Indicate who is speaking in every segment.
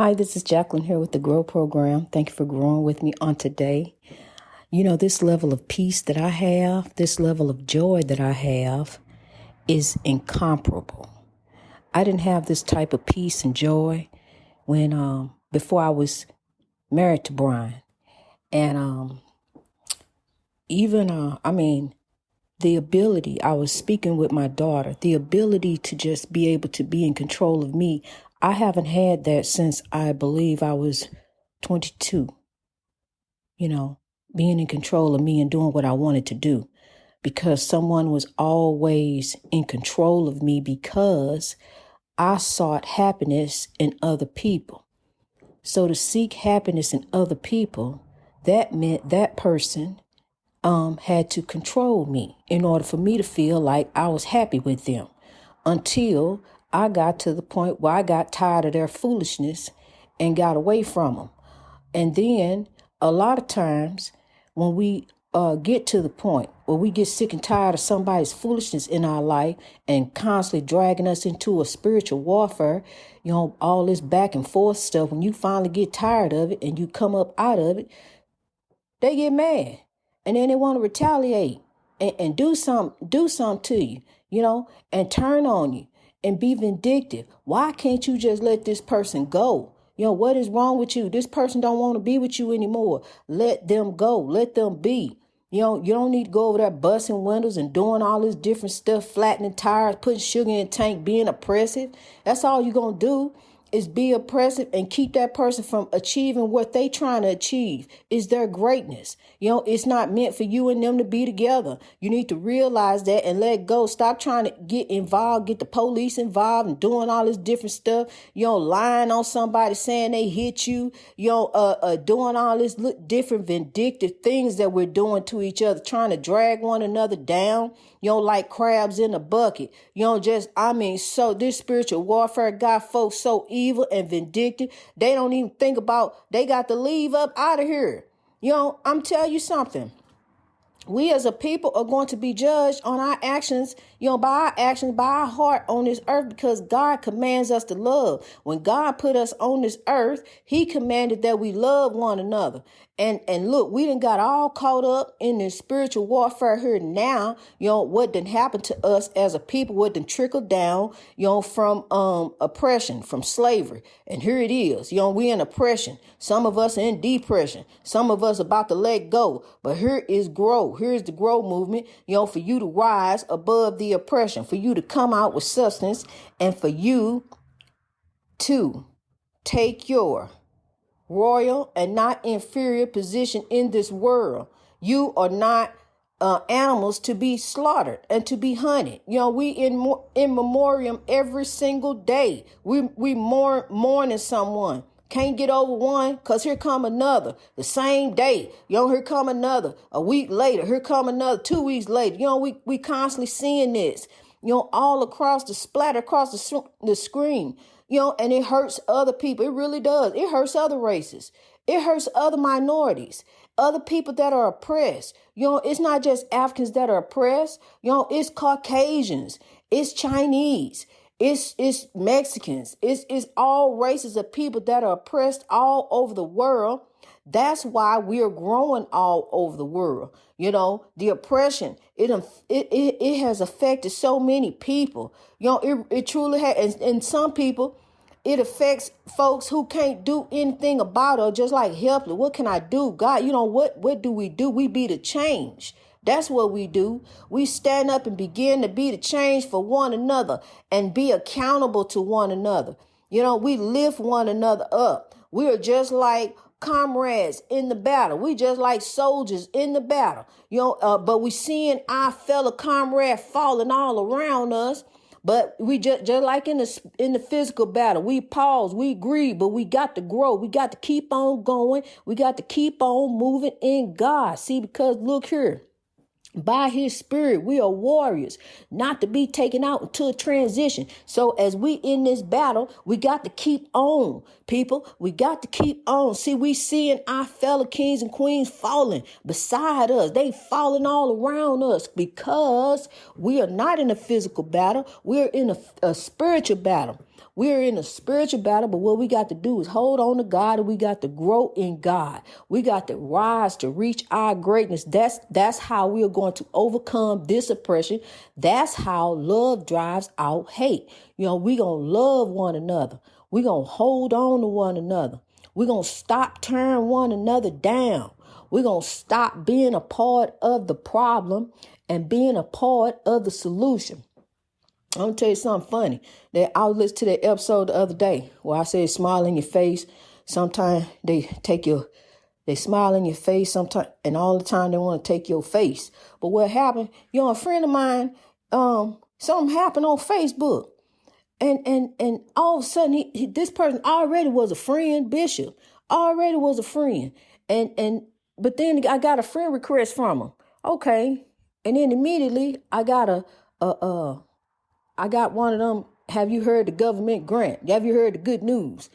Speaker 1: Hi, this is Jacqueline here with the Grow Program. Thank you for growing with me on today. You know, this level of peace that I have, this level of joy that I have is incomparable. I didn't have this type of peace and joy when before I was married to Brian. And the ability, I was speaking with my daughter, the ability to just be able to be in control of me, I haven't had that since I believe I was 22. Being in control of me and doing what I wanted to do because someone was always in control of me because I sought happiness in other people. So to seek happiness in other people, that meant that person had to control me in order for me to feel like I was happy with them until I got to the point where I got tired of their foolishness and got away from them. And then a lot of times when we get to the point where we get sick and tired of somebody's foolishness in our life and constantly dragging us into a spiritual warfare, all this back and forth stuff, when you finally get tired of it and you come up out of it, they get mad and then they want to retaliate and do something to you, and turn on you and be vindictive. Why can't you just let this person go? What is wrong with you? This person don't want to be with you anymore. Let them go. Let them be. You don't need to go over there busting windows and doing all this different stuff, flattening tires, putting sugar in the tank, being oppressive. That's all you're going to do is be oppressive and keep that person from achieving what they trying to achieve is their greatness. It's not meant for you and them to be together. You need to realize that and let go. Stop trying to get involved, get the police involved and doing all this different stuff. Lying on somebody saying they hit you, doing all this different vindictive things that we're doing to each other, trying to drag one another down, like crabs in a bucket. So this spiritual warfare got folks so evil and vindictive, they don't even think about, they got to leave up out of here. I'm telling you something. We as a people are going to be judged on our actions, by our actions, by our heart on this earth, because God commands us to love. When God put us on this earth, he commanded that we love one another. And look, we done got all caught up in this spiritual warfare here now. What done happened to us as a people, what done trickled down, from oppression, from slavery. And here it is, we in oppression. Some of us are in depression. Some of us about to let go. But here is grow. Here's the grow movement, for you to rise above the oppression, for you to come out with substance, and for you to take your royal and not inferior position in this world. You are not animals to be slaughtered and to be hunted. We in memoriam every single day. We mourning someone. Can't get over one because here come another. The same day, here come another. A week later, here come another. 2 weeks later, we constantly seeing this, all across the splatter, across the screen, and it hurts other people. It really does. It hurts other races. It hurts other minorities, other people that are oppressed. It's not just Africans that are oppressed. It's Caucasians. It's Chinese. It's Mexicans. It's all races of people that are oppressed all over the world. That's why we are growing all over the world. The oppression, it has affected so many people. It truly has. And some people, it affects folks who can't do anything about it, just like helpless. What can I do? God, what do? We be the change. That's what we do. We stand up and begin to be the change for one another and be accountable to one another. We lift one another up. We are just like comrades in the battle. We just like soldiers in the battle. But we seeing our fellow comrade falling all around us. But we just like in the physical battle, we pause, we grieve, but we got to grow. We got to keep on going. We got to keep on moving in God. See, because look here. By his spirit, we are warriors, not to be taken out into a transition. So as we in this battle, we got to keep on, people. We got to keep on. See, we seeing our fellow kings and queens falling beside us. They falling all around us because we are not in a physical battle. We're in a spiritual battle. We're in a spiritual battle, but what we got to do is hold on to God, and we got to grow in God. We got to rise to reach our greatness. That's how we are going to overcome this oppression. That's how love drives out hate. We going to love one another. We going to hold on to one another. We're going to stop tearing one another down. We're going to stop being a part of the problem and being a part of the solution. I'm going to tell you something funny. That I was listening to that episode the other day where I said smile in your face. Sometimes they smile in your face sometimes, and all the time they want to take your face. But what happened, a friend of mine, something happened on Facebook. And all of a sudden, this person already was a friend, Bishop, already was a friend. But then I got a friend request from him. Okay. And then immediately I got I got one of them, have you heard the government grant? Have you heard the good news?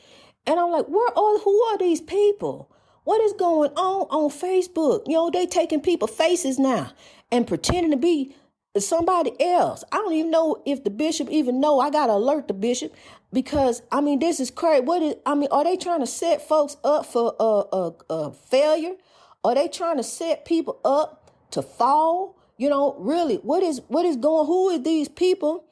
Speaker 1: And I'm like, who are these people? What is going on Facebook? They taking people's faces now and pretending to be somebody else. I don't even know if the bishop even know. I got to alert the bishop because, this is crazy. Are they trying to set folks up for failure? Are they trying to set people up to fall? Really, what is going, who are these people?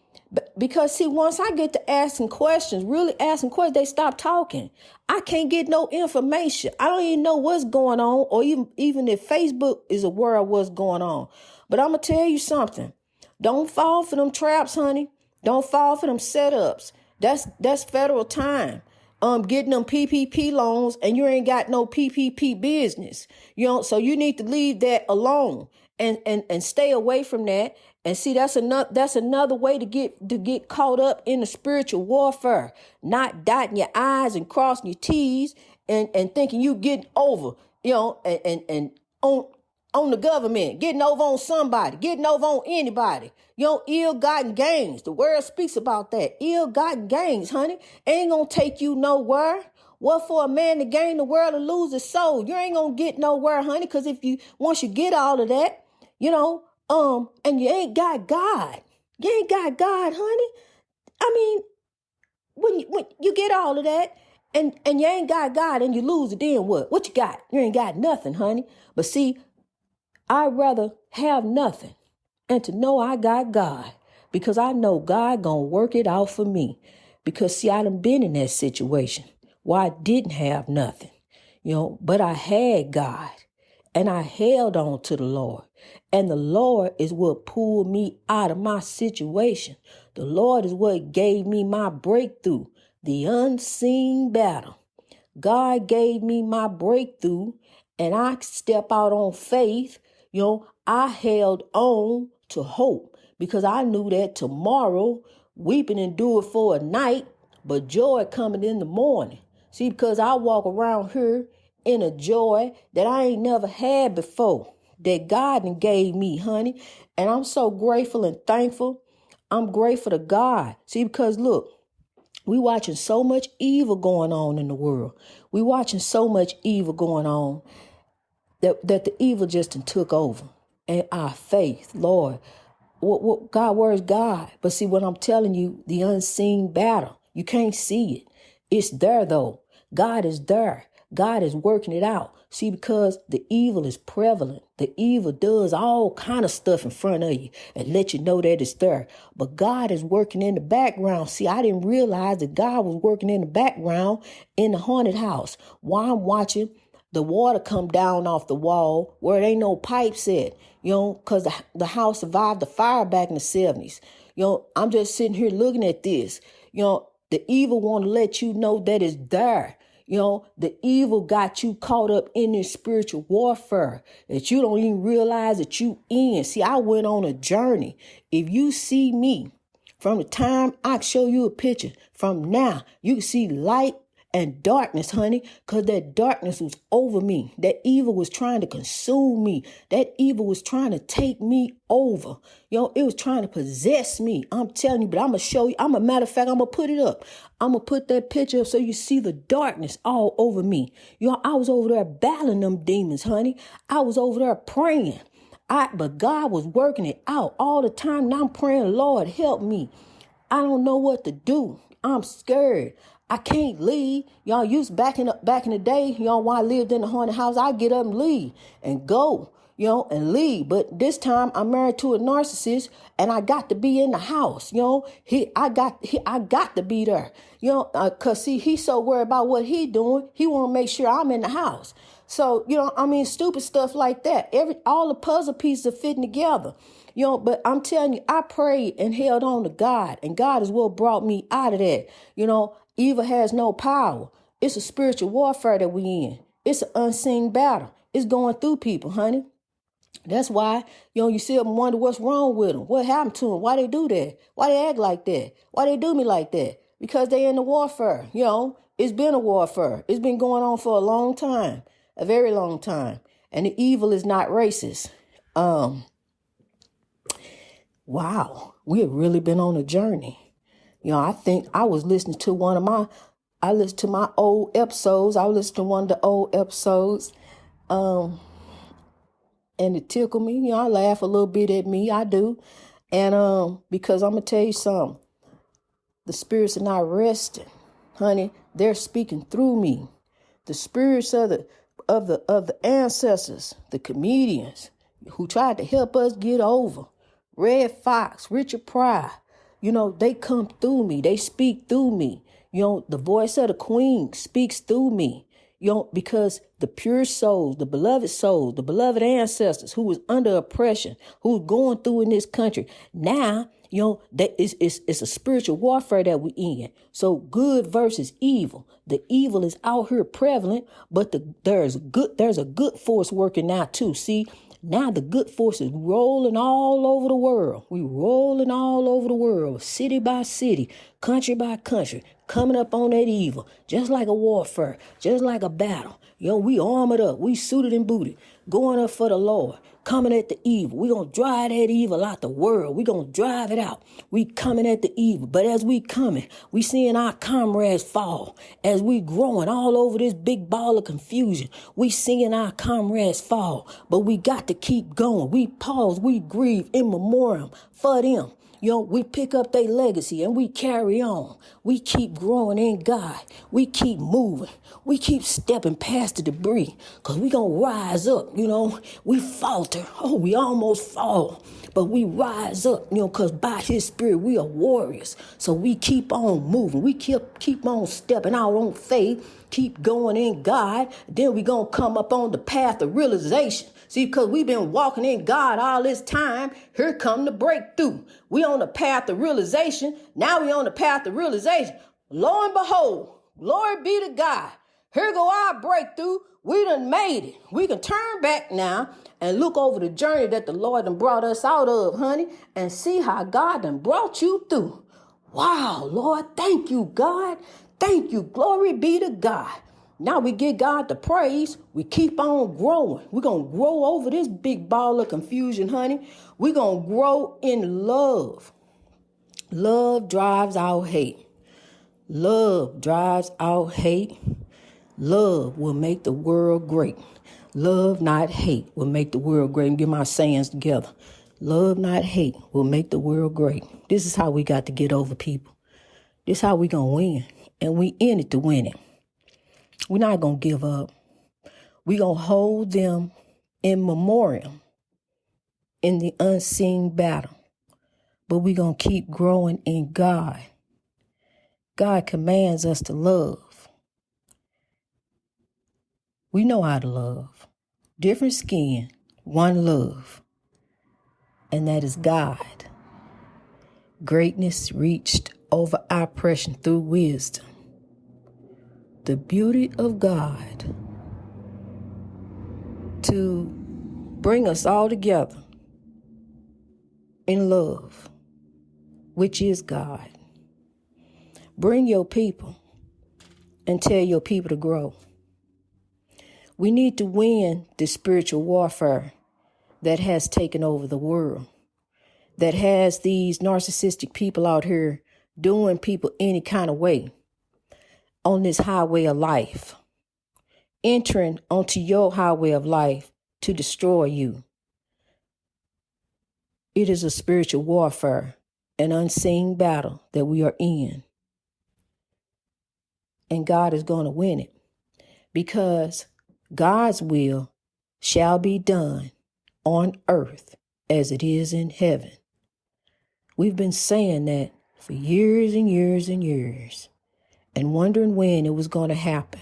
Speaker 1: Because see, once I get to really asking questions, they stop talking. I can't get no information. I don't even know what's going on, or even if Facebook is aware of what's going on. But I'm going to tell you something. Don't fall for them traps, honey. Don't fall for them setups. That's federal time. Getting them PPP loans, and you ain't got no PPP business. So you need to leave that alone and stay away from that. And see, that's another way to get caught up in the spiritual warfare, not dotting your I's and crossing your T's and thinking you getting over, and on the government, getting over on somebody, getting over on anybody. Ill-gotten gains. The word speaks about that. Ill-gotten gains, honey, ain't gonna take you nowhere. What for a man to gain the world and lose his soul? You ain't gonna get nowhere, honey, because once you get all of that, and you ain't got God. You ain't got God, honey. When you get all of that and you ain't got God and you lose it, then what? What you got? You ain't got nothing, honey. But see, I'd rather have nothing and to know I got God, because I know God gonna work it out for me. Because see, I done been in that situation where I didn't have nothing, but I had God and I held on to the Lord. And the Lord is what pulled me out of my situation. The Lord is what gave me my breakthrough, the unseen battle. God gave me my breakthrough, and I step out on faith. I held on to hope because I knew that tomorrow weeping endure for a night, but joy coming in the morning. See, because I walk around here in a joy that I ain't never had before, that God done gave me, honey. And I'm so grateful and thankful. I'm grateful to God. See, because look, we watching so much evil going on in the world. We watching so much evil going on that the evil just took over. And our faith, Lord, what God, where is God? But see, what I'm telling you, the unseen battle, you can't see it. It's there though. God is there. God is working it out. See, because the evil is prevalent. The evil does all kind of stuff in front of you and let you know that it's there. But God is working in the background. See, I didn't realize that God was working in the background in the haunted house while I'm watching the water come down off the wall where it ain't no pipes at, because the house survived the fire back in the 70s. I'm just sitting here looking at this. The evil want to let you know that it's there. The evil got you caught up in this spiritual warfare that you don't even realize that you in. See, I went on a journey. If you see me from the time I show you a picture from now, you can see light and darkness, honey, because that darkness was over me. That evil was trying to consume me. That evil was trying to take me over. It was trying to possess me. I'm telling you, but I'm going to show you. Matter of fact, I'm going to put it up. I'm going to put that picture up so you see the darkness all over me. I was over there battling them demons, honey. I was over there praying. But God was working it out all the time. Now I'm praying, Lord, help me. I don't know what to do. I'm scared. I can't leave. Y'all used back in the day, when I lived in the haunted house, I get up and leave and go, and leave. But this time I'm married to a narcissist and I got to be in the house. I got to be there. Cause see, he's so worried about what he doing. He want to make sure I'm in the house. So, stupid stuff like that. All the puzzle pieces are fitting together. But I'm telling you, I prayed and held on to God, and God is what brought me out of that. Evil has no power. It's a spiritual warfare that we in. It's an unseen battle. It's going through people, honey. That's why, you see them and wonder what's wrong with them. What happened to them? Why they do that? Why they act like that? Why they do me like that? Because they in the warfare. It's been a warfare. It's been going on for a long time, a very long time. And the evil is not racist. Wow, we have really been on a journey. I think I was listening to I listened to my old episodes. I listened to one of the old episodes. And it tickled me. I laugh a little bit at me. I do. And because I'm going to tell you something. The spirits are not resting. Honey, they're speaking through me. The spirits of the ancestors, the comedians who tried to help us get over. Red Fox, Richard Pryor, they come through me. They speak through me. The voice of the queen speaks through me. Because the pure souls, the beloved ancestors who was under oppression, who was going through in this country. Now, it's a spiritual warfare that we in. So good versus evil. The evil is out here prevalent, but there's a good force working now too. See, now the good force is rolling all over the world. We rolling all over the world, city by city, country by country, coming up on that evil, just like a warfare, just like a battle. We armored up, we suited and booted, going up for the Lord, coming at the evil. We gonna drive that evil out the world. We gonna drive it out. We coming at the evil. But as we coming, we seeing our comrades fall. As we growing all over this big ball of confusion, we seeing our comrades fall. But we got to keep going. We pause, we grieve in memoriam for them. We pick up their legacy and we carry on. We keep growing in God. We keep moving. We keep stepping past the debris because we going to rise up. We falter. Oh, we almost fall. But we rise up, because by his spirit, we are warriors. So we keep on moving. We keep on stepping out on faith. Keep going in God. Then we going to come up on the path of realization. See, because we've been walking in God all this time, here come the breakthrough. We on the path of realization. Now we on the path of realization. Lo and behold, glory be to God. Here go our breakthrough. We done made it. We can turn back now and look over the journey that the Lord done brought us out of, honey, and see how God done brought you through. Wow, Lord, thank you, God. Thank you. Glory be to God. Now we give God the praise. We keep on growing. We're going to grow over this big ball of confusion, honey. We're going to grow in love. Love drives out hate. Love drives out hate. Love will make the world great. Love, not hate, will make the world great. And get my sayings together. Love, not hate, will make the world great. This is how we got to get over people. This is how we going to win. And we in it to win it. We're not going to give up. We're going to hold them in memoriam in the unseen battle. But we're going to keep growing in God. God commands us to love. We know how to love. Different skin, one love. And that is God. Greatness reached over oppression through wisdom. The beauty of God to bring us all together in love, which is God. Bring your people and tell your people to grow. We need to win this spiritual warfare that has taken over the world, that has these narcissistic people out here doing people any kind of way on this highway of life, entering onto your highway of life to destroy you. It is a spiritual warfare, an unseen battle that we are in. and God is going to win it, because God's will shall be done on earth as it is in heaven. We've been saying that for years and years and years and wondering when it was going to happen.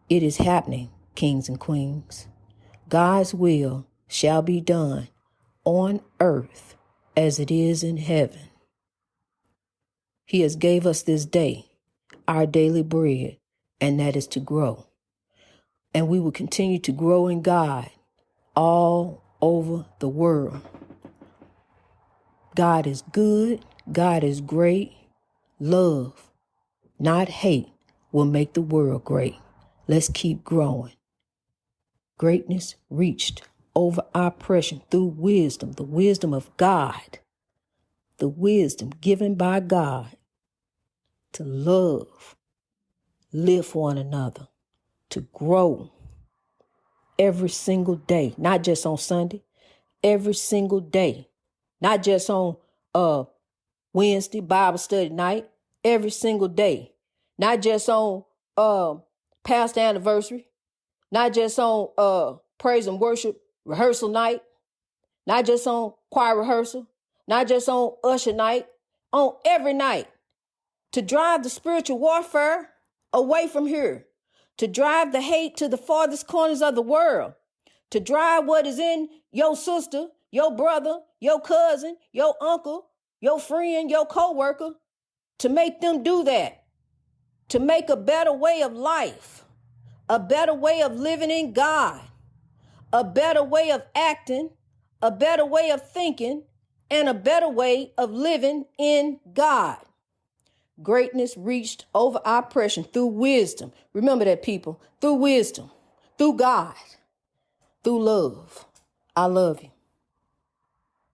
Speaker 1: It is happening, kings and queens. God's will shall be done on earth as it is in heaven. He has gave us this day our daily bread, and that is to grow. And we will continue to grow in God all over the world. God is good. God is great. Love, not hate, will make the world great. Let's keep growing. Greatness reached over oppression through wisdom, the wisdom of God, the wisdom given by God to love, live one another, to grow every single day, not just on Sunday, every single day, not just on Wednesday Bible study night, every single day, not just on pastor anniversary, not just on praise and worship rehearsal night, not just on choir rehearsal, not just on usher night, on every night, to drive the spiritual warfare away from here, to drive the hate to the farthest corners of the world, to drive what is in your sister, your brother, your cousin, your uncle, your friend, your coworker, to make them do that, to make a better way of life, a better way of living in God, a better way of acting, a better way of thinking, and a better way of living in God. Greatness reached over oppression through wisdom. Remember that, people. Through wisdom, through God, through love. I love you.